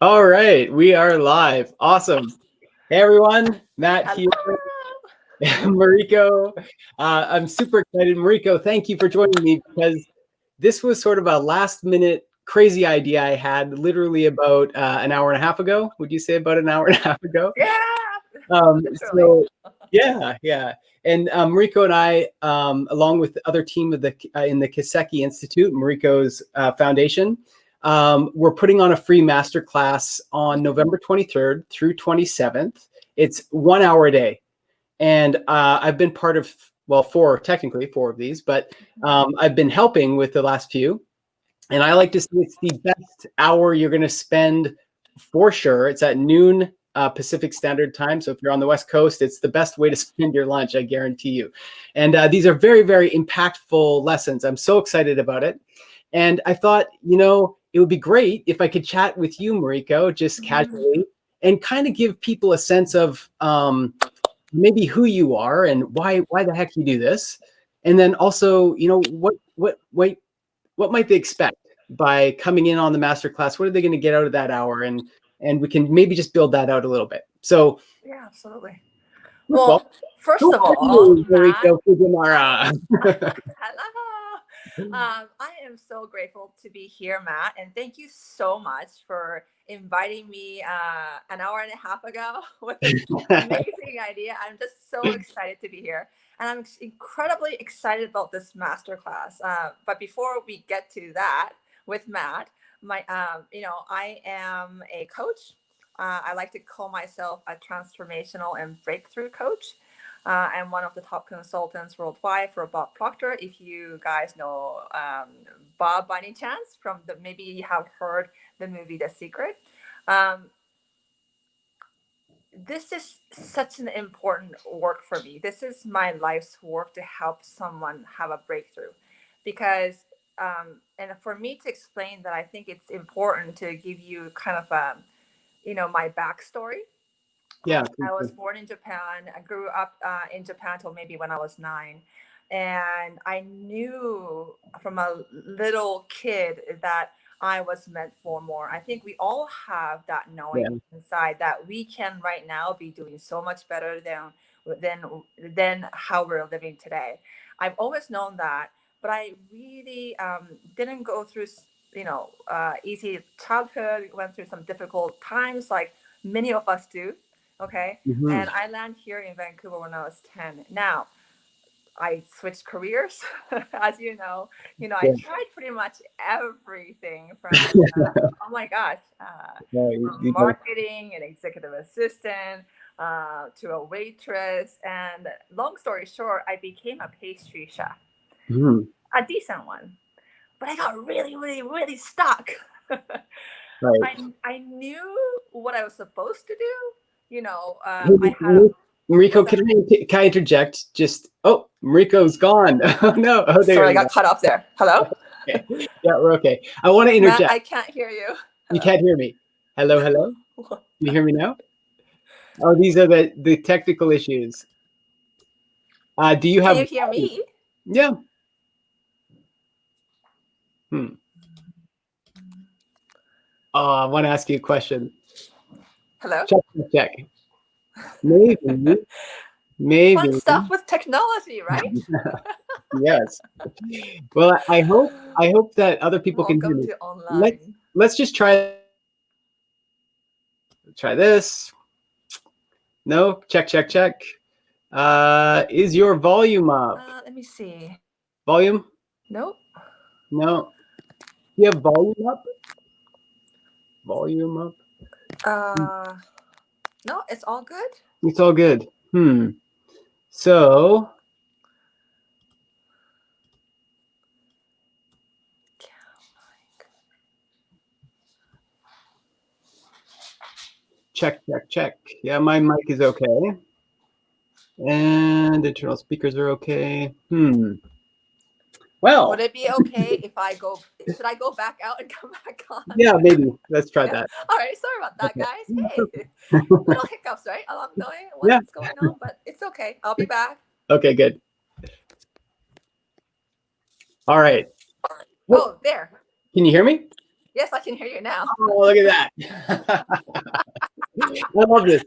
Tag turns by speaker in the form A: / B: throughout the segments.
A: All right, we are live. Awesome. Hey everyone, Matt
B: Hello.
A: here, Mariko. I'm super excited. Mariko, thank you for joining me because this was sort of a last minute crazy idea I had literally about an hour and a half ago. Would you say about an hour and a half ago?
B: Yeah, literally.
A: So yeah. And Mariko and I, along with the other team of the in the Kiseki Institute, Mariko's foundation, we're putting on a free masterclass on November 23rd through 27th. It's 1 hour a day, and I've been part of technically four of these, but I've been helping with the last few. And I like to say it's the best hour you're going to spend for sure. It's at noon Pacific Standard Time. So if you're on the West Coast, it's the best way to spend your lunch, I guarantee you. And these are very, very impactful lessons. I'm so excited about it. And I thought, it would be great if I could chat with you, Mariko, just casually, and kind of give people a sense of maybe who you are and why the heck you do this. And then also, what might they expect by coming in on the masterclass? What are they going to get out of that hour? And we can maybe just build that out a little bit. So,
B: Yeah, absolutely.
A: well,
B: Well, first
A: who
B: of
A: are
B: all,
A: you,
B: Matt,
A: Mariko Fujimara?
B: hello. I am so grateful to be here, Matt, and thank you so much for inviting me an hour and a half ago with this amazing idea. I'm just so excited to be here, and I'm incredibly excited about this masterclass. But before we get to that with Matt, I am a coach. I like to call myself a transformational and breakthrough coach. I'm one of the top consultants worldwide for Bob Proctor. If you guys know Bob by any chance, maybe you have heard the movie The Secret. Um, this is such an important work for me. This is my life's work to help someone have a breakthrough, because and for me to explain that, I think it's important to give you kind of my backstory.
A: Yeah.
B: I was born in Japan. I grew up in Japan till maybe when I was 9. And I knew from a little kid that I was meant for more. I think we all have that knowing
A: Yeah.
B: inside that we can right now be doing so much better than than how we're living today. I've always known that, but I really didn't go through easy childhood. Went through some difficult times, like many of us do. Okay.
A: Mm-hmm.
B: And I landed here in Vancouver when I was 10. Now, I switched careers, as you know. I
A: Yeah.
B: tried pretty much everything from, oh my gosh, from marketing and executive assistant to a waitress. And long story short, I became a pastry chef,
A: Mm-hmm.
B: a decent one. But I got really, really, really stuck.
A: Right.
B: I knew what I was supposed to do. I had
A: Hey,
B: what's
A: Mariko,
B: that?
A: can I interject? Mariko's gone. Oh no. Oh, there
B: Sorry, I
A: we
B: got
A: go.
B: cut off there. Hello,
A: Okay. Yeah, we're okay. I want to
B: Matt.
A: interject.
B: I can't hear you.
A: You
B: Hello.
A: can't hear me. Hello, hello. Can you hear me now? Oh, these are the technical issues. Do you
B: Can
A: have?
B: you hear me?
A: Yeah. Hmm. Oh, I want to ask you a question.
B: Hello.
A: Check. Maybe.
B: Fun
A: Maybe.
B: stuff with technology, right?
A: Yes. Well, I hope that other people can hear
B: Welcome
A: me.
B: to
A: Let's
B: online.
A: let's just try this. No, check. Is your volume up?
B: Let me see.
A: Volume?
B: Nope.
A: No. You have volume up? Volume up?
B: No, it's all good.
A: It's all good. So check. Yeah, my mic is okay. And internal speakers are okay. Well,
B: Would it be okay if I go? Should I go back out and come back on?
A: yeah, maybe. Let's try
B: Yeah.
A: that.
B: All right. Sorry about that,
A: Okay.
B: guys. Hey, little hiccups, right? Along the way,
A: Yeah.
B: what's going on? But it's okay. I'll be back.
A: Okay, good. All right.
B: Oh, there.
A: Can you hear me?
B: Yes, I can hear you now.
A: Oh, look at that. I love this.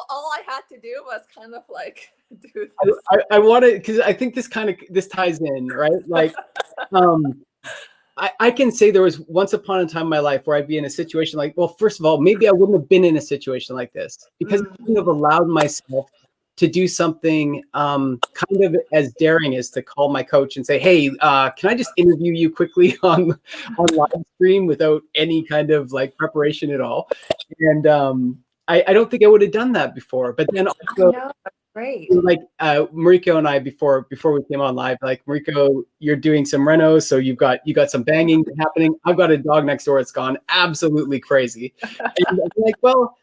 B: All I had to do was kind of like do this.
A: I want to, because I think this ties in, right? Like, I can say there was once upon a time in my life where I'd be in a situation like, well, first of all, maybe I wouldn't have been in a situation like this because I wouldn't have allowed myself to do something kind of as daring as to call my coach and say, hey, can I just interview you quickly on live stream without any kind of like preparation at all? And I don't think I would have done that before. But then also,
B: I know, great.
A: like Mariko and I before we came on live, like, Mariko, you're doing some renos, so you got some banging happening. I've got a dog next door that's gone absolutely crazy. And I'm like, well,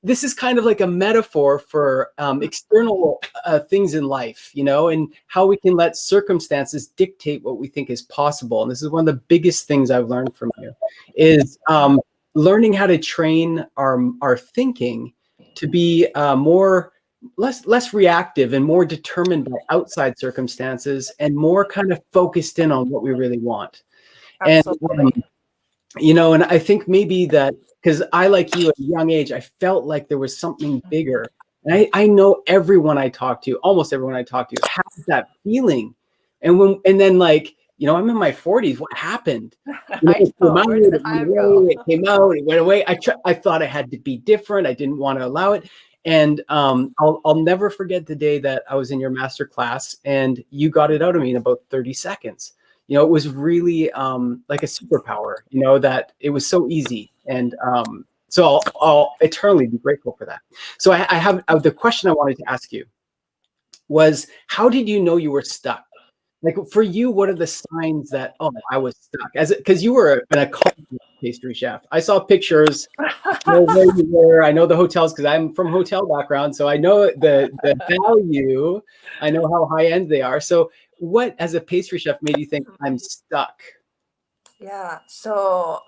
A: this is kind of like a metaphor for external things in life, and how we can let circumstances dictate what we think is possible. And this is one of the biggest things I've learned from you is learning how to train our thinking to be less reactive and more determined by outside circumstances and more kind of focused in on what we really want. Absolutely. And I think maybe that because I, like you, at a young age, I felt like there was something bigger. And I know almost everyone I talk to has that feeling. And then like, I'm in my 40s. What happened? It came out, it went away. I thought I had to be different. I didn't want to allow it. And I'll never forget the day that I was in your master class and you got it out of me in about 30 seconds. It was really like a superpower, that it was so easy. And so I'll eternally be grateful for that. So I have the question I wanted to ask you was, how did you know you were stuck? Like, for you, what are the signs that, I was stuck? Because you were an accomplished pastry chef. I saw pictures. I know where you were. I know the hotels because I'm from hotel background. So I know the value. I know how high end they are. So what, as a pastry chef, made you think I'm stuck?
B: Yeah. So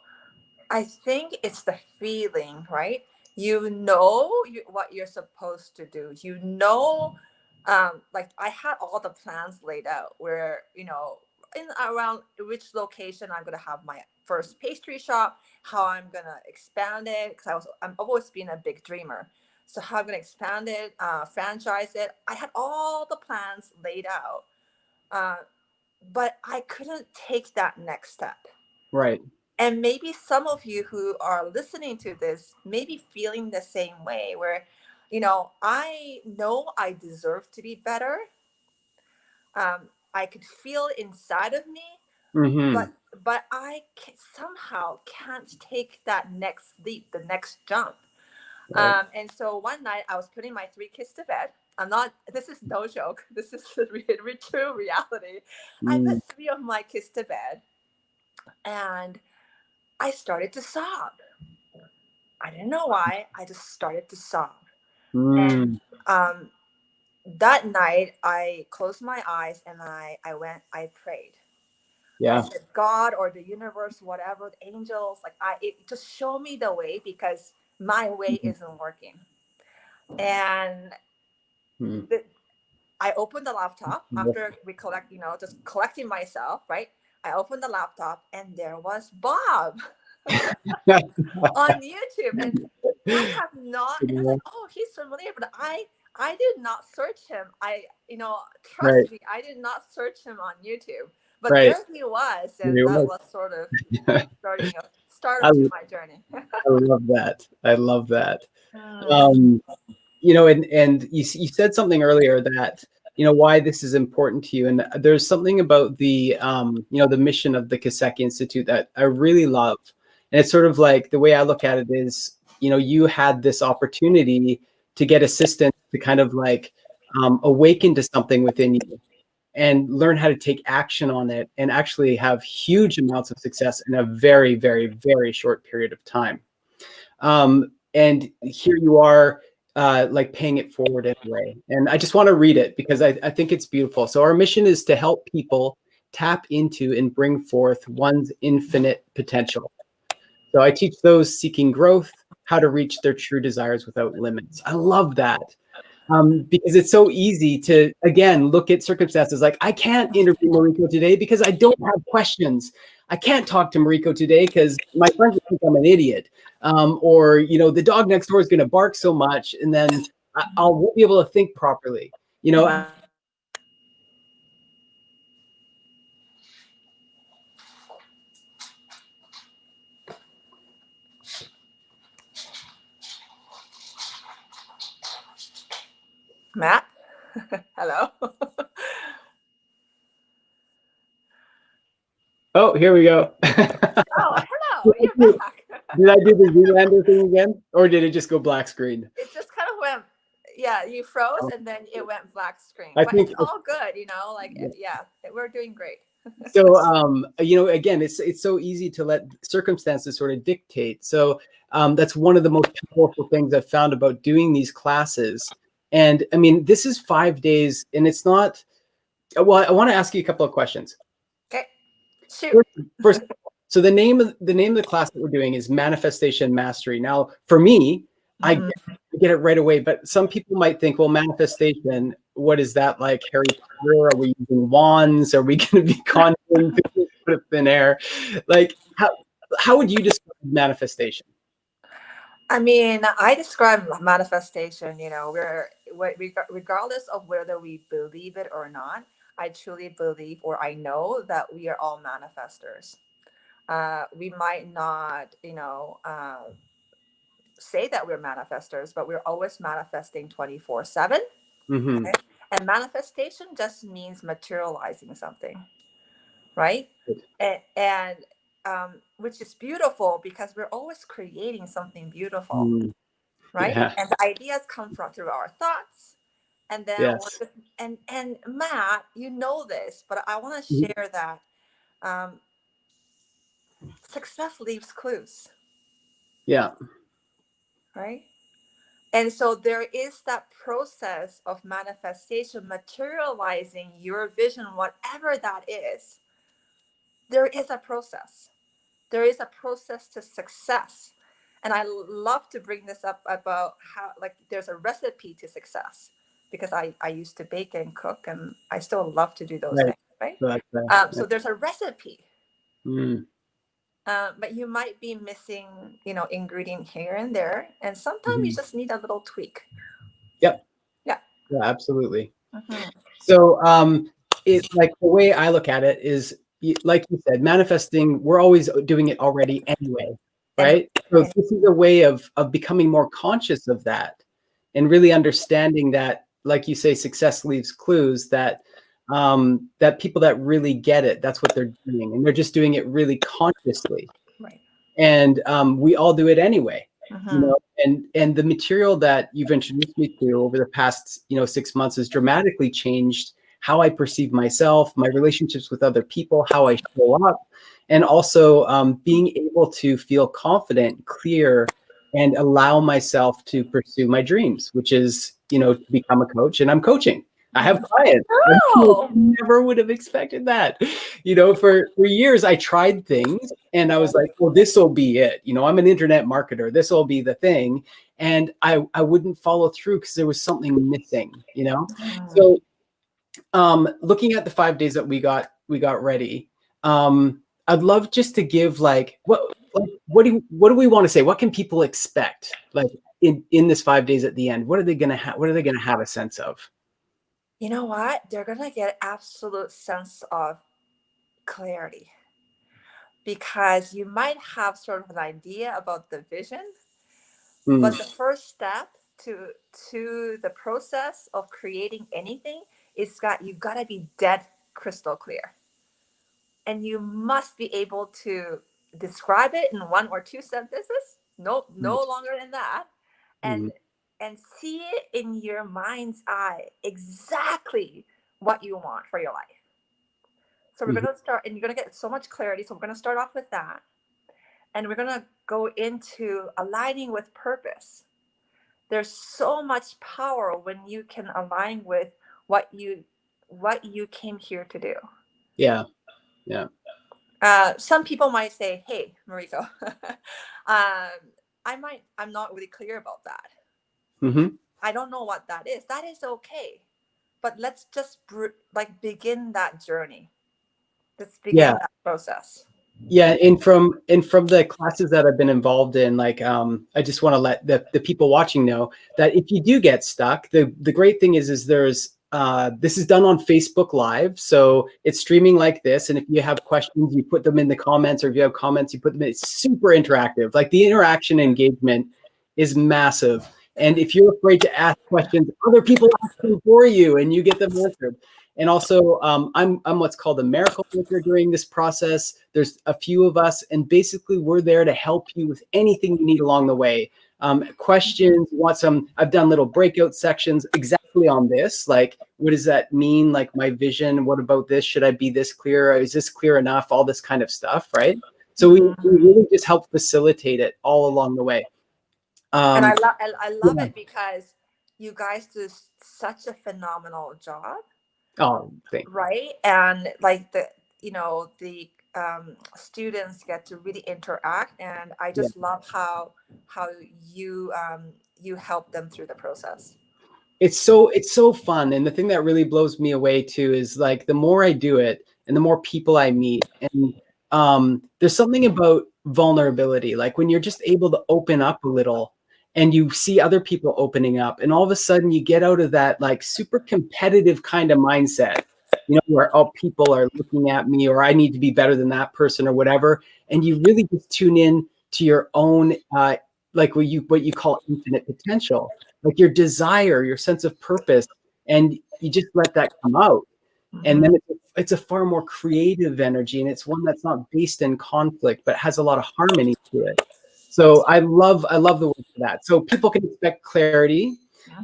B: I think it's the feeling, right? What you're supposed to do. Like I had all the plans laid out where, in around which location I'm going to have my first pastry shop, how I'm going to expand it. Because I'm always been a big dreamer. So how I'm going to expand it, franchise it. I had all the plans laid out. But I couldn't take that next step.
A: Right.
B: And maybe some of you who are listening to this may be feeling the same way where, I know I deserve to be better. I could feel inside of me, but I somehow can't take that next leap, the next jump. Right. And so one night I was putting my 3 kids to bed. This is no joke. This is the true reality. I put 3 of my kids to bed and I started to sob. I didn't know why. I just started to sob. And that night I closed my eyes and I prayed. Yeah. I said, God or the universe, whatever, the angels, it just show me the way because my way isn't working. And I opened the laptop after we just collecting myself, right? I opened the laptop and there was Bob on YouTube. And I have not, and I was like, oh, he's familiar, but I did not search him. Trust me, I did not search him on YouTube. But there he was, and that was sort of start to my journey.
A: I love that. I love that. And you said something earlier that, why this is important to you. And there's something about the, the mission of the Kiseki Institute that I really love. And it's sort of like the way I look at it is, you had this opportunity to get assistance to kind of like awaken to something within you and learn how to take action on it and actually have huge amounts of success in a very, very, very short period of time. And here you are like paying it forward anyway. And I just want to read it because I think it's beautiful. So our mission is to help people tap into and bring forth one's infinite potential. So I teach those seeking growth how to reach their true desires without limits. I love that. Because it's so easy to, again, look at circumstances like, I can't interview Mariko today because I don't have questions. I can't talk to Mariko today because my friends will think I'm an idiot. Or, the dog next door is going to bark so much, and then I won't be able to think properly.
B: Matt, hello.
A: Oh, here we go.
B: Oh, hello. You're back.
A: Did I do the Zoolander thing again? Or did it just go black screen?
B: It just kind of went, yeah, you froze and then it went black screen.
A: I
B: But
A: think
B: it's all good, yeah, we're doing great.
A: so. Again, it's so easy to let circumstances sort of dictate. So that's one of the most powerful things I've found about doing these classes. And I mean, this is 5 days, and it's not. Well, I want to ask you a couple of questions.
B: Okay, shoot.
A: First, so the name of the class that we're doing is Manifestation Mastery. Now, for me, I get it right away, but some people might think, well, manifestation, what is that, like Harry Potter? Are we using wands? Are we going to be conjuring things out of thin air? Like, how would you describe manifestation?
B: I mean, I describe manifestation, regardless of whether we believe it or not, I truly believe, or I know that we are all manifestors. We might not, say that we're manifestors, but we're always manifesting 24/7.
A: Mm-hmm.
B: Okay? And manifestation just means materializing something, right? And which is beautiful because we're always creating something beautiful, right?
A: Yeah.
B: And the ideas come from through our thoughts. And then
A: Yes.
B: and Matt, you know this, but I want to share that success leaves clues.
A: Yeah.
B: Right? And so there is that process of manifestation, materializing your vision, whatever that is. There is a process. There is a process to success. And I love to bring this up about how, like, there's a recipe to success because I used to bake and cook, and I still love to do those things, right? So there's a recipe. But you might be missing, ingredient here and there. And sometimes you just need a little tweak.
A: Yep.
B: Yeah.
A: Yeah, absolutely. So it's like the way I look at it is, like you said, manifesting, we're always doing it already anyway, right? So this is a way of becoming more conscious of that and really understanding that, like you say, success leaves clues, that that people that really get it, that's what they're doing. And they're just doing it really consciously.
B: Right.
A: And we all do it anyway. And the material that you've introduced me to over the past 6 months has dramatically changed how I perceive myself, my relationships with other people, how I show up, and also being able to feel confident, clear, and allow myself to pursue my dreams, which is to become a coach. And I'm coaching. I have clients.
B: Oh.
A: I never would have expected that. For years I tried things and I was like, well, this will be it. I'm an internet marketer. This will be the thing. And I wouldn't follow through because there was something missing, So looking at the 5 days that we got ready, I'd love just to give what do we want to say? What can people expect like in this 5 days at the end? What are they going to have? What are they going to have a sense of?
B: You know what? They're going to get absolute sense of clarity, because you might have sort of an idea about the vision, but the first step to the process of creating anything is you've got to be dead crystal clear. And you must be able to describe it in 1 or 2 sentences, no longer than that, and see it in your mind's eye exactly what you want for your life. So we're going to start, and you're going to get so much clarity. So we're going to start off with that. And we're going to go into aligning with purpose. There's so much power when you can align with what you came here to do.
A: Yeah. Yeah.
B: Some people might say, hey, Mariko, I'm not really clear about that. I don't know what that is. That is okay. But let's just begin that journey. Let's begin that process.
A: Yeah, and from the classes that I've been involved in, like I just want to let the people watching know that if you do get stuck, the great thing is there's this is done on Facebook Live, so it's streaming like this. And if you have questions, you put them in the comments, or if you have comments, you put them in. It's super interactive. Like the interaction engagement is massive. And if you're afraid to ask questions, other people ask them for you, and you get them answered. And also, I'm what's called a miracle maker during this process. There's a few of us, and basically we're there to help you with anything you need along the way. Questions, you want some, I've done little breakout sections exactly on this. Like, what does that mean? Like my vision, what about this? Should I be this clear? Is this clear enough? All this kind of stuff, right? So we really just help facilitate it all along the way.
B: And I love it because you guys do such a phenomenal job.
A: Oh, thanks.
B: Right. And like the students get to really interact, and I just love how you you help them through the process.
A: It's so fun. And the thing that really blows me away too is like the more I do it and the more people I meet, and there's something about vulnerability, like when you're just able to open up a little and you see other people opening up, and all of a sudden you get out of that like super competitive kind of mindset, you know, where all people are looking at me, or I need to be better than that person or whatever. And you really just tune in to your own like what you call infinite potential, like your desire, your sense of purpose, and you just let that come out. And then it's a far more creative energy, and it's one that's not based in conflict, but has a lot of harmony to it. So I love the work for that. So people can expect clarity.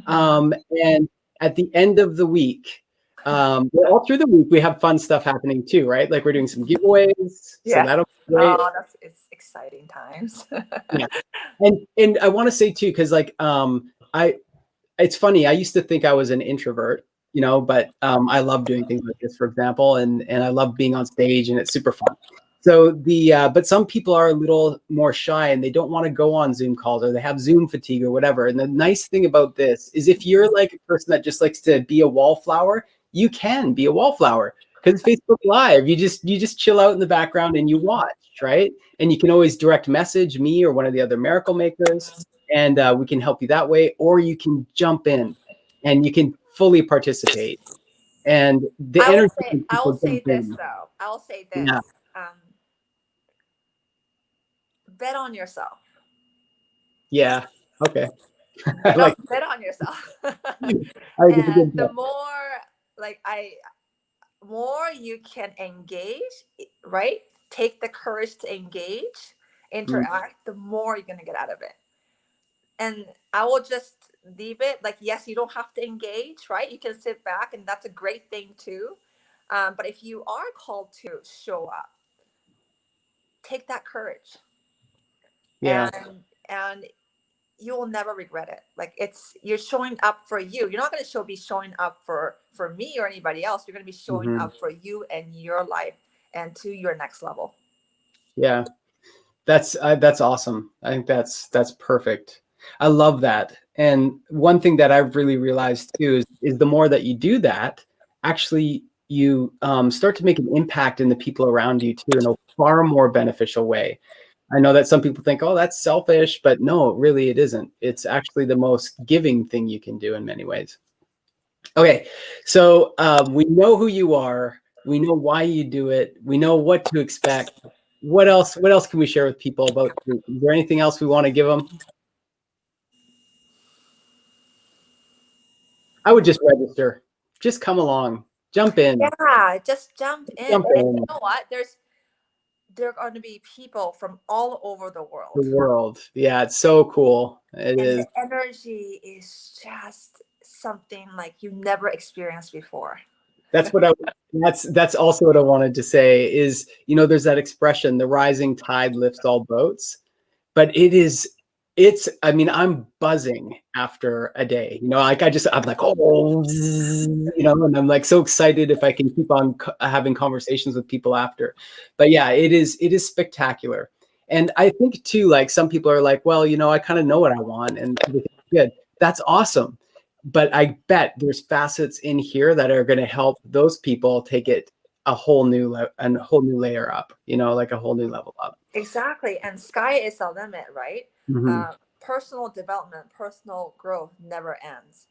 A: And at the end of the week, all through the week, we have fun stuff happening too, right? Like we're doing some giveaways.
B: Yeah.
A: So that'll be great.
B: Oh, it's exciting times.
A: Yeah. And I want to say too, because like it's funny, I used to think I was an introvert, you know, but I love doing things like this, for example, and I love being on stage, and it's super fun. So but some people are a little more shy, and they don't want to go on Zoom calls, or they have Zoom fatigue or whatever. And the nice thing about this is if you're like a person that just likes to be a wallflower, you can be a wallflower, because Facebook Live, you just chill out in the background and you watch, right? And you can always direct message me or one of the other miracle makers, and we can help you that way, or you can jump in and you can fully participate. And the energy
B: I will say this though. I'll say this.
A: Yeah.
B: Bet on yourself.
A: Yeah. Okay.
B: Bet on yourself. And the more you can engage, right? Take the courage to engage, interact, the more you're gonna get out of it. And I will just leave it like, yes, you don't have to engage, right? You can sit back, and that's a great thing too. But if you are called to show up, take that courage.
A: Yeah.
B: And you will never regret it. Like you're showing up for you. You're not going to be showing up for me or anybody else. You're going to be showing up for you and your life and to your next level.
A: Yeah. That's awesome. I think that's perfect. I love that. And one thing that I've really realized too is the more that you do that, actually you start to make an impact in the people around you too, in a far more beneficial way. I know that some people think, oh, that's selfish, but no, really it isn't. It's actually the most giving thing you can do in many ways. Okay, so we know who you are. We know why you do it. We know what to expect. What else can we share with people about? Is there anything else we want to give them? I would just register. Just come along. Jump in.
B: Yeah, just jump in. And you know what? There are going to be people from all over the world.
A: Yeah, it's so cool. It is.
B: The energy is just something like you never experienced before.
A: That's also what I wanted to say is, you know, there's that expression, the rising tide lifts all boats, but I mean, I'm buzzing after a day, you know, like I'm like, oh, you know, and I'm like so excited if I can keep on having conversations with people after. But yeah, it is spectacular. And I think too, like some people are like, well, you know, I kind of know what I want and everything's good. That's awesome. But I bet there's facets in here that are going to help those people take it a whole new layer up, like a whole new level up.
B: Exactly. And sky is the limit, right?
A: Mm-hmm.
B: Personal development, personal growth never ends,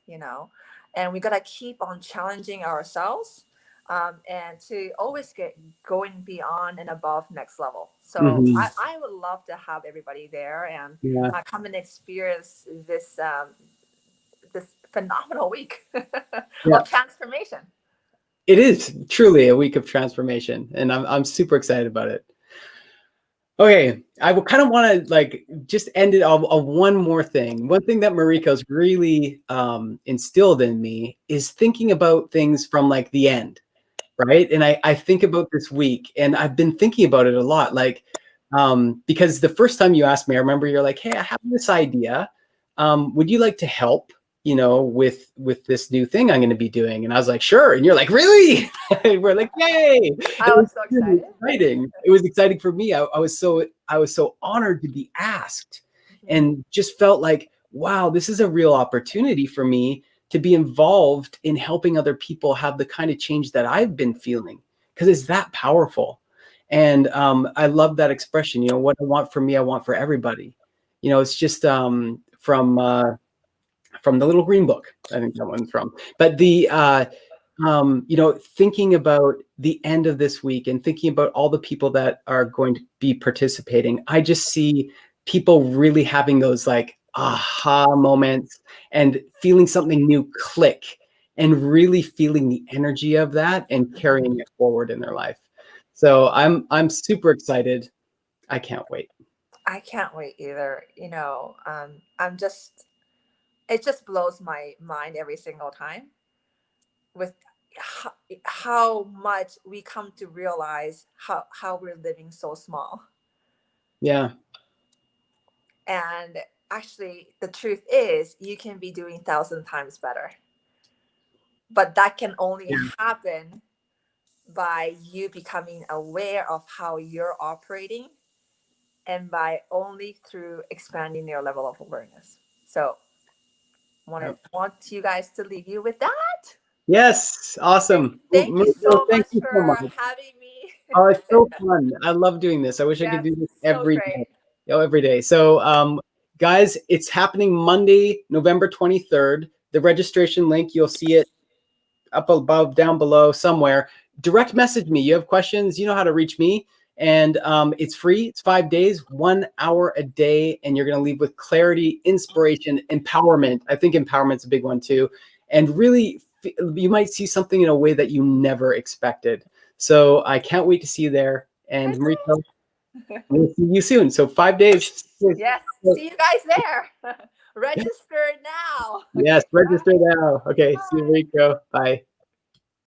B: and we got to keep on challenging ourselves, and to always get going beyond and above next level. So
A: Mm-hmm.
B: I would love to have everybody there and
A: Yeah.
B: come and experience this phenomenal week
A: Yeah.
B: of transformation.
A: It is truly a week of transformation, and I'm super excited about it. Okay, I will kind of want to just end it on one more thing. One thing that Mariko's really instilled in me is thinking about things from the end, right? And I think about this week, and I've been thinking about it a lot, because the first time you asked me, I remember you're like, "Hey, I have this idea. Would you like to help? With this new thing I'm going to be doing?" And I was like, "Sure." And you're like, "Really?" And we're like, "Yay!"
B: I was so
A: Really
B: excited.
A: exciting. It was exciting for me. I was so honored to be asked, and just felt like, wow, this is a real opportunity for me to be involved in helping other people have the kind of change that I've been feeling, because it's that powerful. And I love that expression. What I want for me, I want for everybody. It's just from the Little Green Book, I think that one's from. But thinking about the end of this week and thinking about all the people that are going to be participating, I just see people really having those aha moments and feeling something new click, and really feeling the energy of that and carrying it forward in their life. So I'm super excited. I can't wait.
B: I can't wait either. It just blows my mind every single time with how much we come to realize how we're living so small.
A: Yeah.
B: And actually, the truth is, you can be doing 1,000 times better. But that can only happen by you becoming aware of how you're operating, and by only through expanding your level of awareness. So want you guys to leave you with that.
A: Yes. Awesome.
B: Thank you so
A: Thank
B: much
A: you so
B: for
A: much.
B: having me.
A: Oh, it's so fun. I love doing this. I wish I could
B: Yes,
A: do this
B: so
A: every day.
B: great.
A: Every day. So, guys, it's happening Monday, November 23rd. The registration link, you'll see it up above, down below, somewhere. Direct message me. You have questions, you know how to reach me. And it's free. It's 5 days, 1 hour a day. And you're going to leave with clarity, inspiration, empowerment. I think empowerment's a big one too. And really, you might see something in a way that you never expected. So I can't wait to see you there. And Mariko, we'll see you soon. So 5 days.
B: Yes, see you guys there. Register now.
A: Yes,
B: Okay,
A: register
B: bye.
A: now. Okay, see you,
B: Bye.
A: Mariko. Bye.